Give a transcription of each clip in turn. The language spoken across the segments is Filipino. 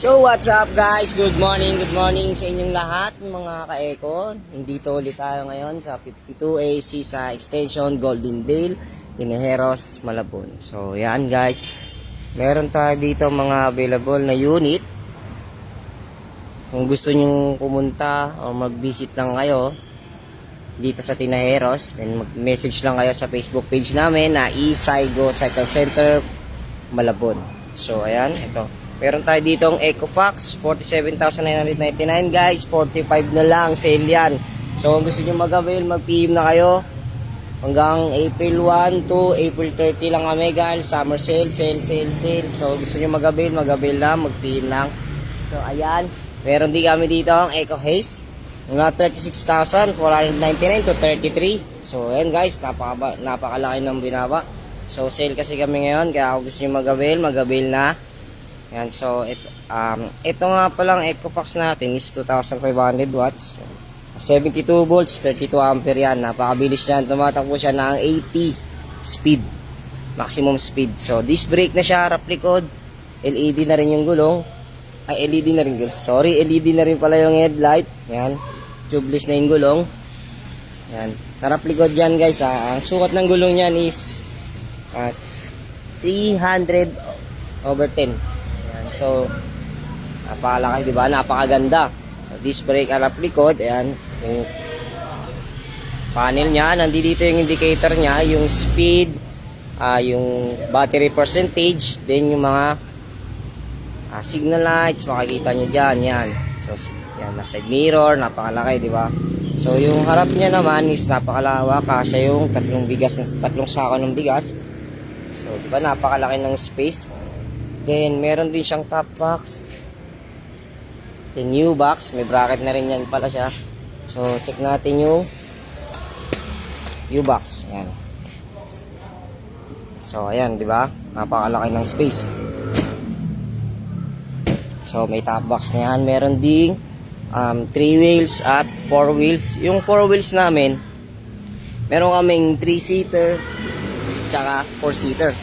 So what's up guys? Good morning sa inyong lahat mga ka-eko. Nandito ulit tayo ngayon sa 52AC sa extension Goldendale, Tinejeros, Malabon. So yan guys, meron tayo dito mga available na unit. Kung gusto nyong pumunta o mag-visit lang kayo dito sa Tinejeros, then mag-message lang kayo sa Facebook page namin na Isaigo Cycle Center, Malabon. So ayan, ito. Meron tayo dito ang Ecofax, 47,999 guys, 45 na lang, sale yan. So kung gusto nyo mag-avail, mag-PM na kayo. Hanggang April 1 to April 30 lang kami guys, summer sale. So gusto nyo mag-avail lang, mag-PM lang. So ayan, meron din kami dito ang Eco Haze, mga 36,499 to 33. So ayan guys, napakalaki ng binaba. So sale kasi kami ngayon, kaya kung gusto nyo mag-avail na. Yan, so ito nga palang Ecofax natin is 2,500 watts, 72 volts, 32 ampere yan. Napakabilis yan, tumatakbo siya ng 80 speed, maximum speed. So disc brake na siya, harap likod, LED na rin yung gulong, LED na rin pala yung headlight. Yan, tubeless na yung gulong. Yan, harap likod yan guys. Ang sukat ng gulong yan is 300/10. So, napakalaki, diba? Napakaganda. So, disc brake harap likod. Ayan, yung panel niya. Nandito yung indicator niya, yung speed, yung battery percentage, then yung mga signal lights, makikita nyo dyan. Yan. So, yan, nasa side mirror, napakalaki, diba? So, yung harap niya naman is napakalawak. Kasi yung tatlong sako ng bigas. So, diba? Napakalaki ng space. Then, meron din siyang top box. Then, new box. May bracket na rin yan pala siya. So, check natin yung new box. Ayan. So, ayan, di ba? Napakalaki ng space. So, may top box na yan. Meron ding 3 wheels at 4 wheels. Yung 4 wheels namin, meron kaming 3-seater tsaka 4-seater.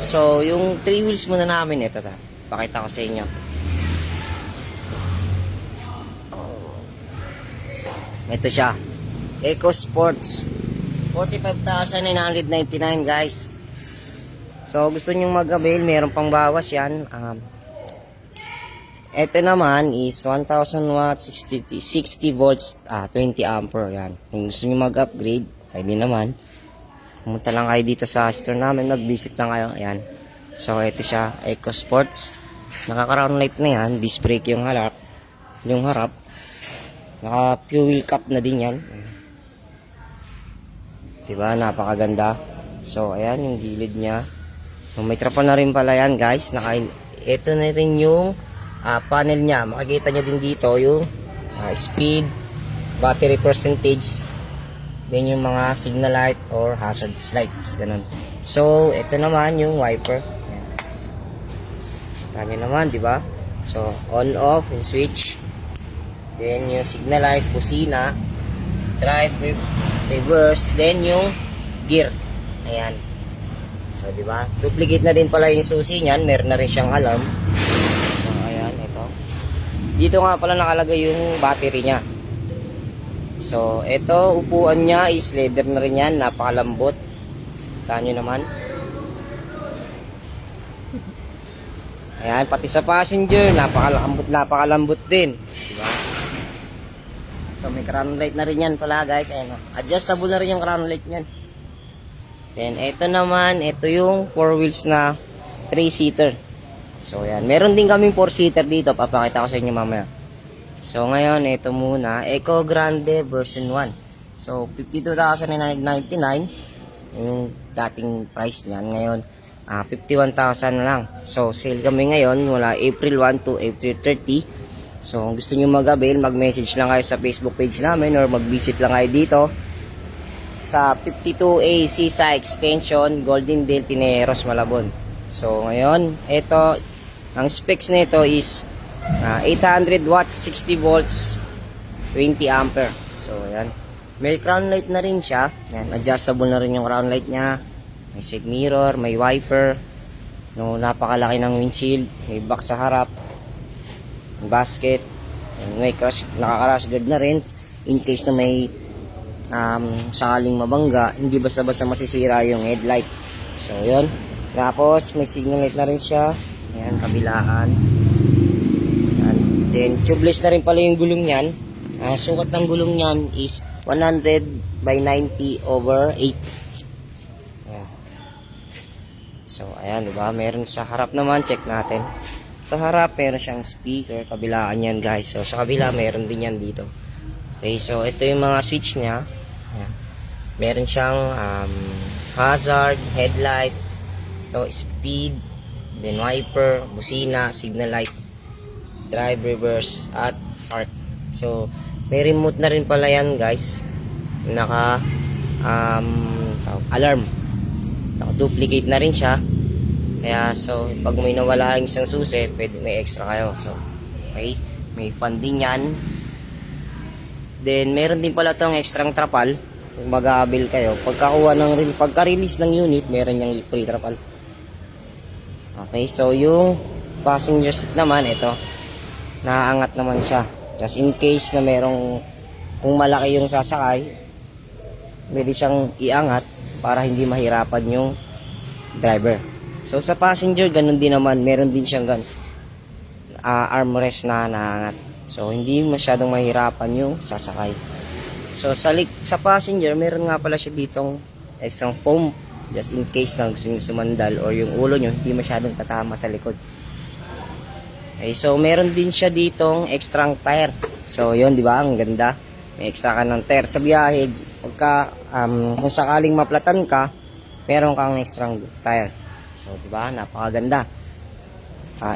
So, yung 3 wheels muna namin, ito ta. Pakita ko sa inyo. Ito siya. Eco Sports. 45,999 guys. So, gusto nyo mag-avail, meron pang bawas yan. Ito naman is 1,000 watts, 60 volts, 20 ampere. Yan. Kung gusto nyo mag-upgrade, pwede naman. Pumunta lang kayo dito sa store namin, mag-visit lang kayo. Ayan. So, ito siya, Eco Sports. Naka-crown light na yan. Disc brake yung harap. Naka-fuel cap na din yan. Diba? Napakaganda. So, ayan, yung gilid niya. So, may trapa na rin pala yan, guys. Ito na rin yung panel niya. Makikita nyo din dito yung speed, battery percentage, then yung mga signal light or hazard lights, ganun. So, ito naman yung wiper. Ayan. Tama naman, di ba? So, on off yung switch. Then yung signal light, busina, drive, reverse, then yung gear. Ayan. So, di ba? Duplicate na din pala yung susi niyan, meron na rin siyang alarm. So, ayan, ito. Dito nga pala nakalagay yung battery niya. So, ito, upuan niya is leather na rin yan. Napakalambot. Taan nyo naman. Ayan, pati sa passenger, napakalambot din. Diba? So, may crown light na rin yan pala guys. Ayan, adjustable na rin yung crown light niyan. Then, ito naman, ito yung 4 wheels na 3-seater. So, ayan. Meron din kaming 4-seater dito. Papakita ko sa inyo mamaya. So, ngayon, ito muna, Eco Grande version 1. So, 52,999 yung dating price niyan. Ngayon, 51,000 na lang. So, sale kami ngayon, mula April 1 to April 30. So, kung gusto nyo mag-avail, mag-message lang kayo sa Facebook page namin or mag-visit lang kayo dito sa 52AC sa extension Goldendale, Tinejeros, Malabon. So, ngayon, ito, ang specs nito is 800 watts, 60 volts, 20 ampere. So, ayan. May crown light na rin siya. Ayan, adjustable na rin yung crown light niya. May side mirror, may wiper. No, napakalaki ng windshield. May box sa harap. basket. And may crash, naka-crash guard na rin in case na may sakaling mabangga, hindi basta-basta masisira yung headlight. So yun. Tapos may signal light na rin siya. Ayan, kabilaan. Ayan. Then tubeless na rin pala yung gulong niyan. Sukat ng gulong niyan is 100 by 90 over 8. Ayan. So ayan, diba? Meron sa harap naman, check natin. Sa harap, meron siyang speaker. Kabilaan yan, guys. So, sa kabila, meron din yan dito. Okay, so, ito yung mga switch niya. Ayan. Meron siyang hazard, headlight, ito, speed, then wiper, busina, signal light, drive, reverse, at park. So, may remote na rin pala yan, guys. Naka, alarm. Naka-duplicate na rin siya. Kaya, so, pag may nawala yung isang susi, pwede may extra kayo. So, okay. May funding yan. Then, meron din pala itong extrang trapal. Kung mag-aabil kayo. Pagka-release ng unit, meron yung free trapal. Okay. So, yung passenger seat naman, ito. Naaangat naman siya. Just in case na merong, kung malaki yung sasakay, pwede siyang iangat para hindi mahirapan yung driver. So, sa passenger, ganun din naman. Meron din siyang armrest na naangat. So, hindi masyadong mahirapan yung sasakay. So, sa passenger, meron nga pala siya ditong extra foam. Just in case na gusto nyo sumandal or yung ulo nyo, hindi masyadong tatama sa likod. Okay, so, meron din siya ditong extra tire. So, yun, di ba? Ang ganda. May extra ka ng tire. Sa biyahe, kung sakaling maplatan ka, meron kang extra tire. So, diba? Napakaganda.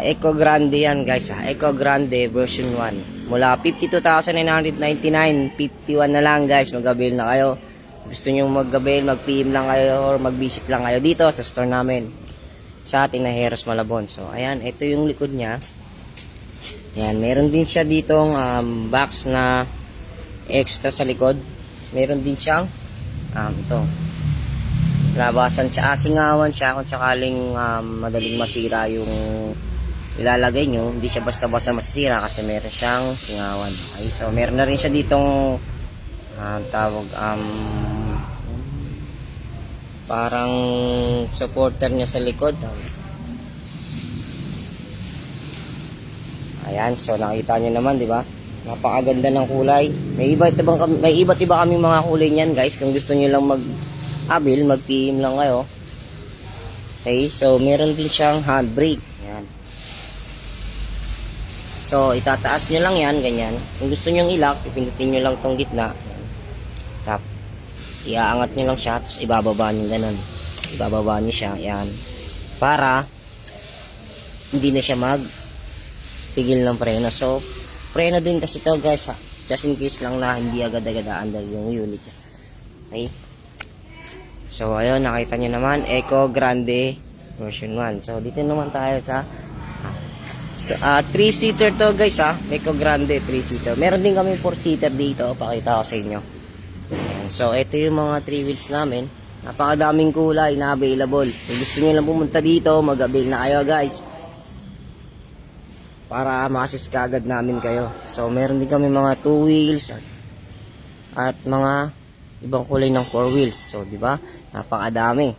Eco Grande yan, guys. Eco Grande version 1. Mula 52,999, 51 na lang, guys. Mag-avail na kayo. Gusto nyo mag-avail, mag-PM lang kayo or mag-visit lang kayo dito sa store namin. Sa ating Heros Malabon. So, ayan. Ito yung likod niya. Ayan. Meron din siya ditong box na extra sa likod. Meron din siyang ito. Labasan siya, singawan siya kung sakaling madaling masira yung ilalagay nyo. Hindi siya basta-basta masisira kasi meron siyang singawan. Okay, so meron na rin siya ditong parang supporter niya sa likod. Ayan, so nakita nyo naman, di ba? Napakaganda ng kulay. May iba't iba kaming mga kulay niyan, guys. Kung gusto niyo lang mag-PM lang kayo. Okay, so meron din siyang handbrake. Ayan. So, itataas nyo lang yan, ganyan. Kung gusto nyo i-lock, ipindutin nyo lang tong gitna. Tap. Iaangat nyo lang siya, tapos ibababa nyo ganun. Ibababa nyo siya, yan. Para, hindi na siya pigil ng preno. So, preno din kasi to, guys, ha. Just in case lang na hindi agad-agad aandar yung unit niya. Okay. So, ayun, nakita nyo naman, Eco Grande version 1. So, dito naman tayo sa 3-seater to, guys, ha. Eco Grande 3-seater. Meron din kami 4-seater dito. Pakita ko sa inyo. Ayan. So, ito yung mga 3 wheels namin. Napakadaming kulay na available. Kung gusto nyo lang pumunta dito, mag-avail na kayo, guys. Para ma-assist kaagad namin kayo. So, meron din kami mga 2 wheels at mga ibang kulay ng 4 wheels. So, di ba? Napakadami.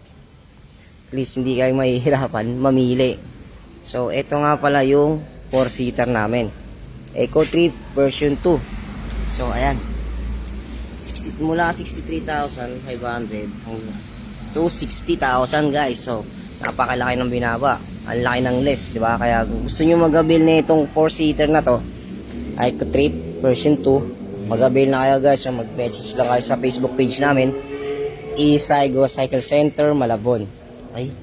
Please, hindi kayo mahihirapan mamili. So, ito nga pala yung 4-seater namin. Eco Trip version 2. So, ayan. Mula 63,500 to 60,000, guys. So, napakalaki ng binaba. Ang laki ng list, di ba? Kaya kung gusto nyo mag-avail na itong 4-seater na to, Eco Trip version 2, mag-avail na kayo, guys. So, mag-message lang kayo sa Facebook page namin, Isaigo Cycle Center, Malabon. Okay?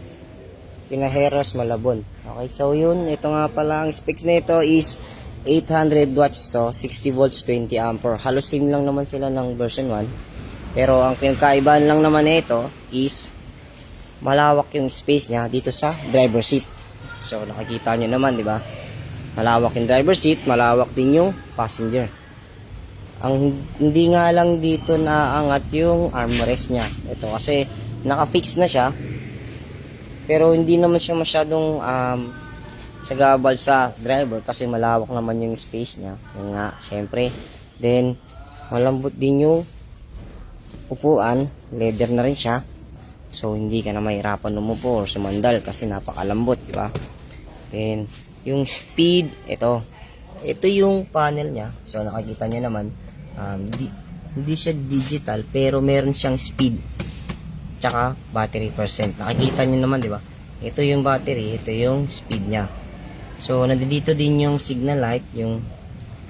Heros Malabon. Okay, so yun. Ito nga pala, ang specs na ito is 800 watts to, 60 volts, 20 ampere. Halos same lang naman sila ng version 1. Pero ang pinagkaibahan lang naman ito is malawak yung space niya dito sa driver seat. So, nakikita nyo naman, di ba? Malawak yung driver seat, malawak din yung passenger. Ang hindi nga lang dito naangat yung armrest niya. Ito kasi naka-fix na siya. Pero hindi naman siya masyadong sa gabal sa driver kasi malawak naman yung space niya. Yan nga, syempre. Then, malambot din yung upuan. Leather na rin siya. So, hindi ka na mahirapan umupo or sumandal kasi napakalambot, di ba? Then, yung speed, ito. Ito yung panel niya. So, nakikita niyo naman, hindi siya digital, pero meron siyang speed. Tsaka, battery percent. Nakikita niyo naman, di ba? Ito yung battery, ito yung speed niya. So, nandito din yung signal light, yung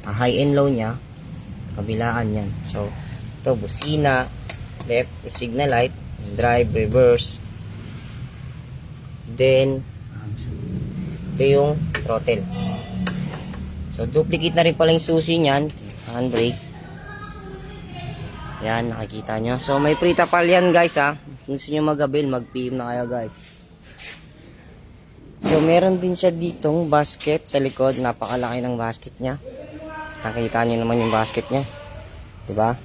high and low niya. Kabilaan yan. So, ito, busina, left, signal light, drive, reverse. Then, ito yung throttle. So, duplicate na rin pala yung susi niyan. Handbrake. Yan, nakikita nyo. So, may pre-tapal yan guys ha. Kung gusto nyo mag-avail, mag-PM na kayo guys. So, meron din siya ditong basket sa likod. Napakalaki ng basket niya. Nakita nyo naman yung basket niya. Diba?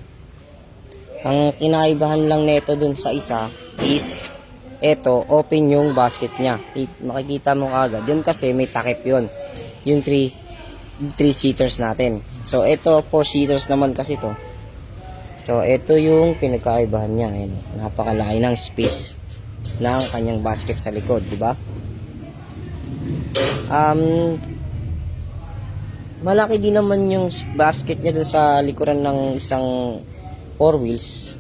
Ang kinaibahan lang nito dun sa isa is eto, open yung basket niya. Makikita mo agad. Yun kasi may takip yun. Yung 3-seaters natin. So, eto 4-seaters naman kasi to. So, ito yung pinagkaibahan niya. Ayan. Napakalaki ng space ng kanyang basket sa likod. Diba? Malaki din naman yung basket niya dun sa likuran ng isang 4 wheels.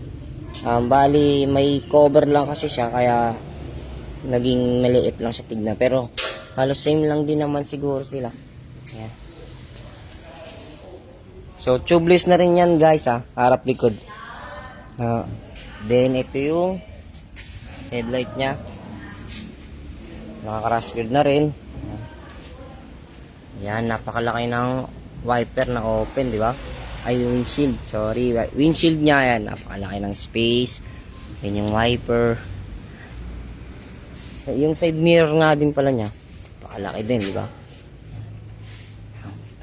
Bali may cover lang kasi siya kaya naging maliit lang siya tignan, pero halos same lang din naman siguro sila. Ayan. So tubeless na rin yan guys ha, harap likod. Then ito yung headlight nya, nakaka-crash guard na rin. Ayan, napakalaki ng wiper na open, di ba? Ay, windshield, sorry. Windshield niya, yan. Napakalaki ng space. Yan yung wiper. So, yung side mirror nga din pala niya. Napakalaki din, di ba?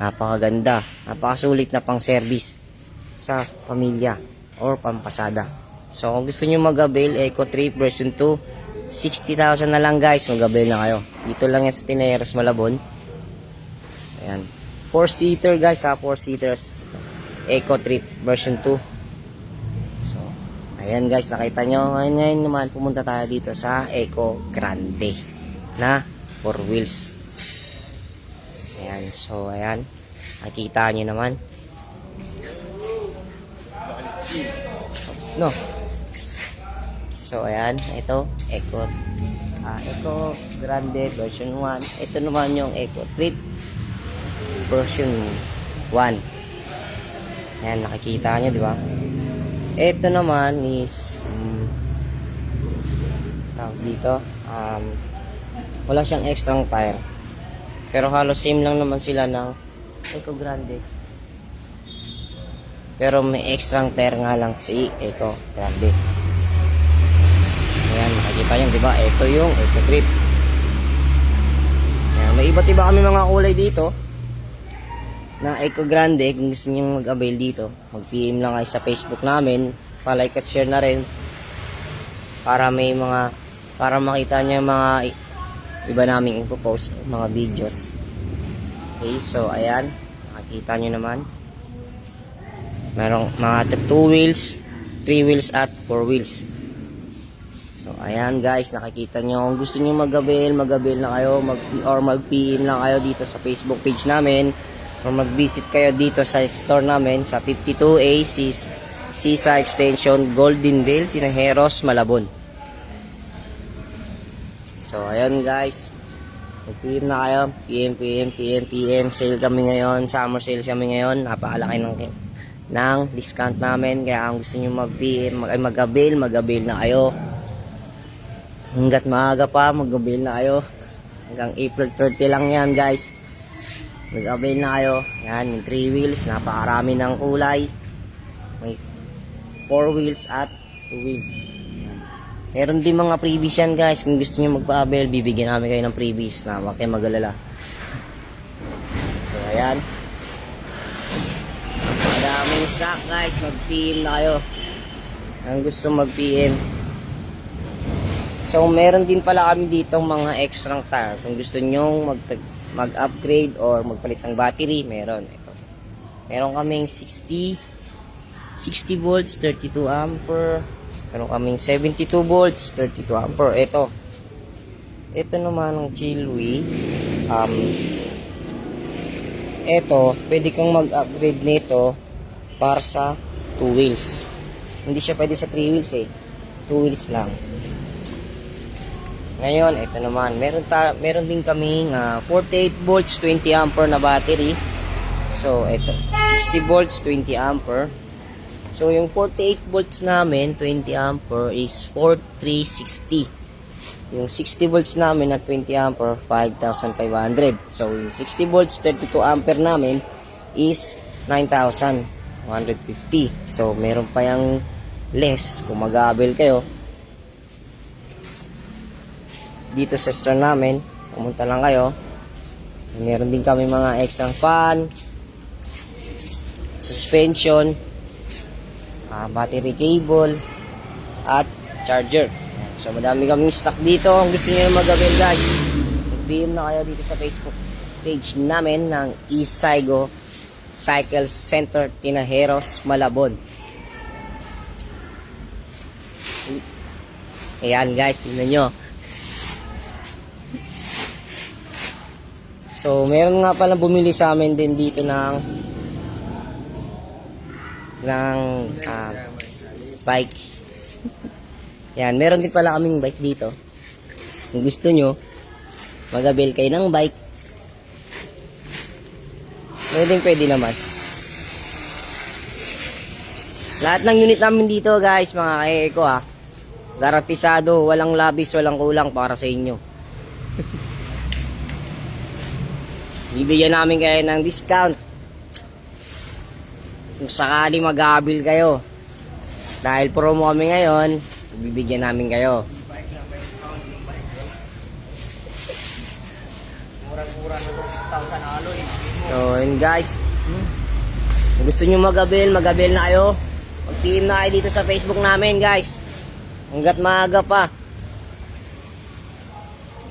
Napakaganda. Napakasulit na pang service sa pamilya or pampasada. So, kung gusto nyo mag-avail, Eco Trip version 2, 60,000 na lang guys. Mag-avail na kayo. Dito lang yan sa Tineros, Malabon. Ayan. 4-seater guys ha, 4-seaters. Eco Trip version 2. So, ayan guys, nakita nyo. Ngayon naman, pumunta tayo dito sa Eco Grande na 4 wheels. Ayan, so ayan. Nakita nyo naman. Oops, no. So, ayan. Ito, Eco Grande version 1. Ito naman yung Eco Trip version 1. Ayan, nakikita nyo, di ba? Ito naman is dito wala siyang extra tire, pero halos same lang naman sila ng Eco Grande, pero may extra tire nga lang si Eco Grande. Ayan, nakikita nyo, di ba? Ito yung Eco Trip. Ayan, may iba't iba kami mga kulay dito na Eco Grande. Kung gusto nyo mag-avail dito, mag-PM lang kayo sa Facebook namin, pa-like at share na rin para makita nyo yung mga iba naming ipopost, mga videos. Okay, so ayan, nakikita nyo naman merong mga 2 wheels, 3 wheels at 4 wheels. So ayan guys, nakikita nyo. Kung gusto nyo mag-avail na kayo, mag-PM lang kayo dito sa Facebook page namin, or mag-visit kayo dito sa store namin sa 52A Sisa Extension, Goldendale, Tineros, Malabon. So ayan guys, mag-PM na kayo. PM. Sale kami ngayon, summer sale kami ngayon. Napakalaki ng discount namin, kaya kung gusto nyo mag-PM, mag-avail na kayo. Hanggat maaga pa, mag-avail na kayo. Hanggang April 30 lang yan guys. Mag-avail na kayo. Yan, yung 3 wheels. Napakarami ng kulay. May 4 wheels at 2 wheels. Yan. Meron din mga freebies yan guys. Kung gusto nyo magpa-avail, bibigyan namin kayo ng freebies na huwag kayong mag-alala. So, ayan. Madaming stock guys. Mag-PM na kayo. Ang gusto mag-PM. So, meron din pala kami dito mga extra tire. Kung gusto nyo mag-upgrade or magpalit ng battery, meron. Ito. Meron kaming 60 volts, 32 ampere. Meron kaming 72 volts, 32 ampere. Ito naman ang Chilwi. Ito, pwede kang mag-upgrade nito para sa 2 wheels. Hindi siya pwede sa 3 wheels 2 wheels lang. Ngayon, ito naman. Meron din kaming 48 volts, 20 ampere na battery. So, ito. 60 volts, 20 ampere. So, yung 48 volts namin, 20 ampere is 4,360. Yung 60 volts namin na 20 ampere, 5,500. So, yung 60 volts, 32 ampere namin is 9,150. So, meron pa yung less kung mag-aabil kayo. Dito sa store namin, pumunta lang kayo. Meron din kami mga extra fan, suspension, battery cable, at charger. So, madami kaming stock dito. Kung gusto nyo mag-avail, guys, mag-PM na kayo dito sa Facebook page namin ng Isaigo Cycle Center, Tinajeros, Malabon. Ayan, guys, tingnan nyo. So, meron nga pala bumili sa amin din dito ng bike. Yan, meron din pala kaming bike dito. Kung gusto nyo, mag-avail kayo ng bike. Pwede naman. Lahat ng unit namin dito, guys, mga ka-eco, garantisado, walang labis, walang kulang para sa inyo. Bibigyan namin kayo ng discount kung sakali mag-aabil kayo. Dahil promo kami ngayon, bibigyan namin kayo. Murang-murang na 6,000 aloy. So, yun guys. Kung gusto nyo mag-avail na kayo. Mag-PM na kayo dito sa Facebook namin, guys. Hanggat maaga pa.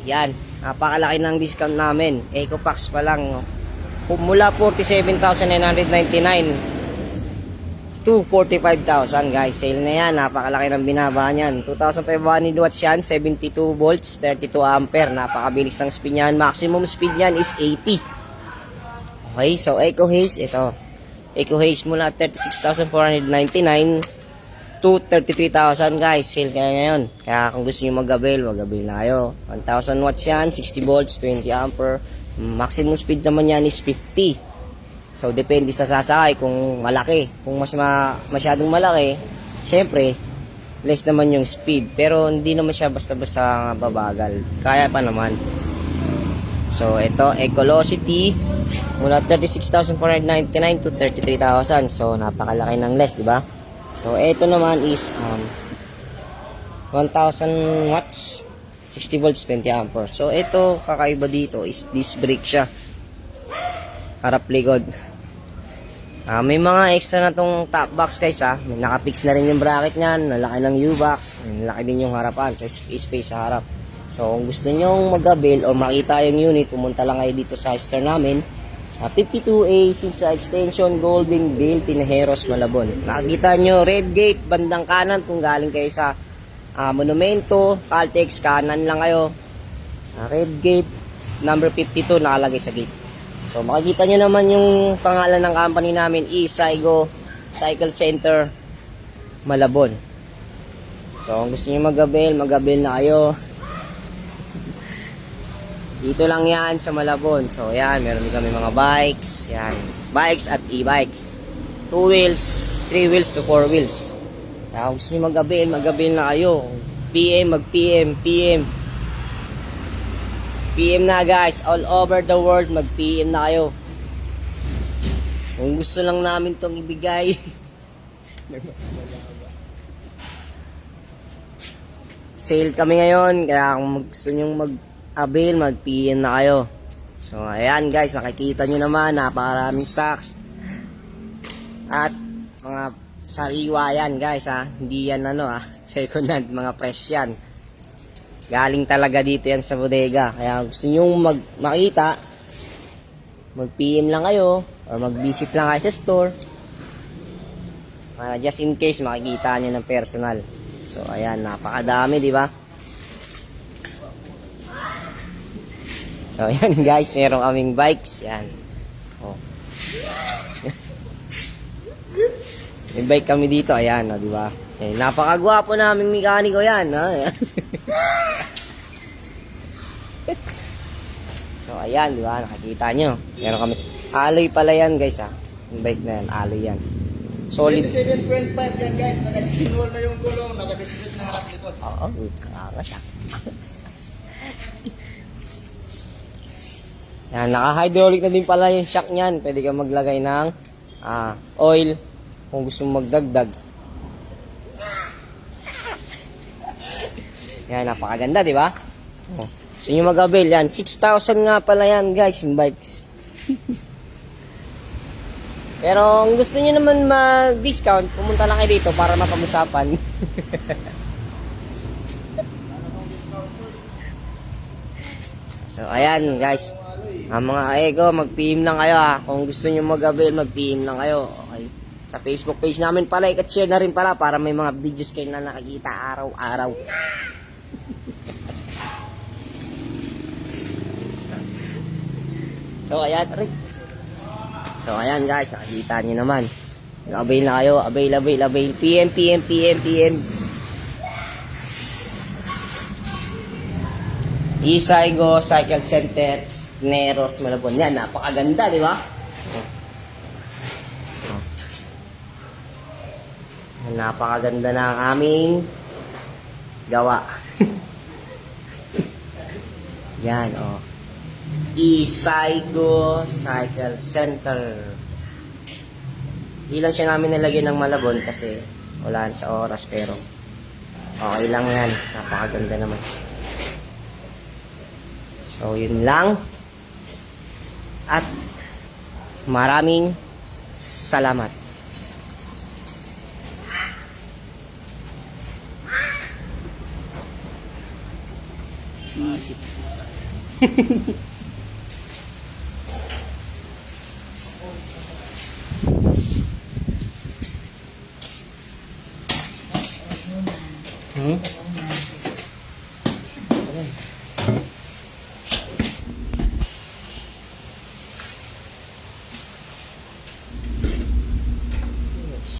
Yan. Napakalaki ng discount namin. Eco Packs pa lang. Mula 47,999 to 45,000, guys. Sale na yan. Napakalaki ng binaba niyan. 2,500 watts yan. 72 volts, 32 ampere. Napakabilis ng speed niyan. Maximum speed niyan is 80. Okay, so Eco Haze, ito. Eco Haze mula 36,499 to 33,000, guys. Sale kaya ngayon. Kaya kung gusto nyo mag-avail na kayo. 1,000 watts yan, 60 volts, 20 ampere. Maximum speed naman yan is 50. So, depende sa sasakay kung malaki. Kung masyadong malaki, syempre, less naman yung speed. Pero hindi naman siya basta-basta babagal. Kaya pa naman. So, ito, Ecolocity. Mula 36,499 to 33,000. So, napakalaki ng less, di ba? So, ito naman is 1,000 watts, 60 volts, 20 ampere. So, ito, kakaiba dito is disc brake siya. Harap likod. May mga extra na tong top box, guys, May nakapix na rin yung bracket niyan. Nalaki ng U-box. Nalaki din yung harapan. So, space sa harap. So, kung gusto nyo mag-avail o makita yung unit, pumunta lang kayo dito sa store namin. Sa 52A sa Extension Golden Dale, Tinajeros, Malabon. Nakikita nyo, red gate, bandang kanan kung galing kayo sa Monumento, Caltex, kanan lang kayo. Red gate, number 52, nakalagay sa gate. So, makikita nyo naman yung pangalan ng company namin, Isaigo Cycle Center, Malabon. So, kung gusto nyo mag-avail na kayo. Dito lang yan sa Malabon. So, yan. Meron kami mga bikes. Yan. Bikes at e-bikes. 2 wheels, 3 wheels to 4 wheels. Kaya kung gusto nyo mag-avail na kayo. PM, mag-PM, PM. PM na, guys. All over the world, mag-PM na kayo. Kung gusto lang namin tong ibigay. Sale kami ngayon. Kaya kung gusto nyo mag-avail, mag-PM na kayo. So, ayan guys, nakikita nyo naman, napakaraming stocks. At mga sariwa yan guys, hindi yan second hand, mga fresh yan. Galing talaga dito yan sa bodega. Kaya gusto nyo makita, mag-PM lang kayo or mag-visit lang kayo sa store. Just in case makikita nyo ng personal. So, ayan, napakadami, di ba? So, ayan guys, meron kaming bikes. Yan. Oh. May bike kami dito, ayan, di ba? Eh, napakagwapo naming mekaniko yan, ha? So, ayan, di ba? Nakikita nyo. Meron kami. Alloy pala yan, guys, ha? Yung bike na yan, alloy yan. Solid. 27.5 yan, guys. Naka-skin wall na yung gulong. Naka-display na harap likod. Oo, angas, ha? Yan, naka-hydraulic na din pala yung shock niyan. Pwede ka maglagay ng oil kung gusto mong magdagdag. Yan, napakaganda, di ba? Oh. So, yung mag-avail, yan. 6,000 nga pala yan, guys, yung bikes. Pero, kung gusto nyo naman mag-discount, pumunta lang kayo dito para mapag-usapan. So, ayan, guys. Mga ego, mag-PM lang kayo, ha. Kung gusto nyo mag-avail, mag-PM lang kayo. Okay. Sa Facebook page namin pala, at share na rin pala para may mga videos kayo na nakikita araw-araw. So, ayan, So, ayan guys, nakikita nyo naman. Avail na kayo, avail. PM. Isaygo Cycle Center, Neros, Malabon. Yan, napakaganda, di ba? Napakaganda na ang aming gawa. Yan, oh. Isaygo Cycle Center. Ilan siya namin nilagyan ng Malabon kasi wala sa oras, pero okay lang yan. Napakaganda naman. So, yun lang. At maraming salamat. Easy. Hmm?